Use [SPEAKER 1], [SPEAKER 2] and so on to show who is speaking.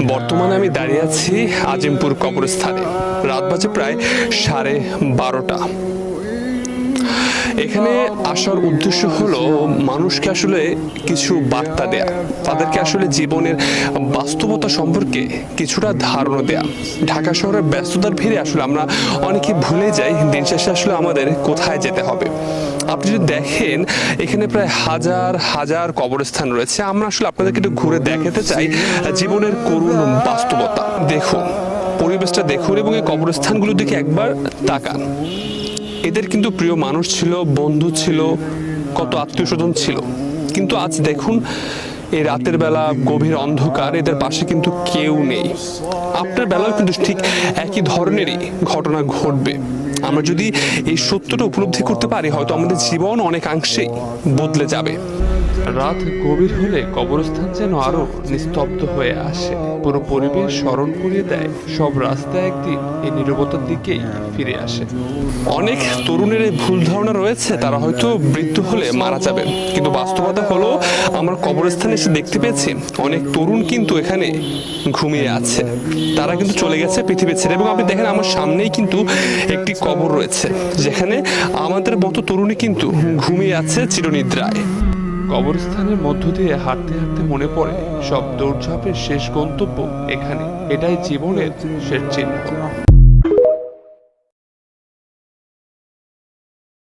[SPEAKER 1] বর্তমানে আমি দাঁড়িয়ে আছি আজিমপুর কবরস্থানে। রাত বাজে প্রায় 12:30। এখানে আসার উদ্দেশ্য হলো মানুষকে আসলে কিছু বার্তা দেয়া, তাদেরকে আসলে জীবনের বাস্তবতা সম্পর্কে কিছুটা ধারণা দেয়া। ঢাকা শহরের ব্যস্ততার ভিড়ে আসলে আমরা অনেকে ভুলে যাই দিন শেষে আসলে আমাদের কোথায় যেতে হবে। আপনি যদি দেখেন এখানে প্রায় হাজার হাজার কবরস্থান রয়েছে। আমরা আসলে আপনাদেরকে একটু ঘুরে দেখাতে চাই জীবনের করুণ বাস্তবতা। দেখুন, পরিবেশটা দেখুন এবং এই কবরস্থানগুলোর দিকে একবার তাকান। এদের কিন্তু প্রিয় মানুষ ছিল, বন্ধু ছিল, কত আত্মীয় স্বজন ছিল, কিন্তু আজ দেখুন এই রাতের বেলা গভীর অন্ধকার, এদের পাশে কিন্তু কেউ নেই। আপনার বেলাও কিন্তু ঠিক একই ধরনেরই ঘটনা ঘটবে। আমরা যদি এই সত্যটা উপলব্ধি করতে পারি, হয়তো আমাদের জীবন অনেকাংশেই বদলে যাবে। রাত গভীর হলে কবরস্থান যেন আরো নিস্তব্ধ হয়ে আসে। পুরো পরিবেশ স্মরণ করিয়ে দেয় সব রাস্তা একদিন এই নীরবতার দিকেই ফিরে আসে। অনেক তরুণের এই ভুল ধারণা রয়েছে তারা হয়তো মৃত্যু হলে মারা যাবে, কিন্তু বাস্তবতা হলো আমার কবরস্থানে এসে দেখতে পেয়েছি অনেক তরুণ কিন্তু এখানে ঘুমিয়ে আছে। তারা কিন্তু চলে গেছে পৃথিবী ছেড়ে। এবং আপনি দেখেন আমার সামনেই কিন্তু একটি কবর রয়েছে যেখানে আমাদের মতো তরুণী কিন্তু ঘুমিয়ে আছে চিরনিদ্রায়। কবরস্থানের মধ্য দিয়ে হাঁটতে হাঁটতে মনে পড়ে সব দৌড়ঝাঁপের শেষ গন্তব্য এখানে। এটাই জীবনের শেষ চিহ্ন।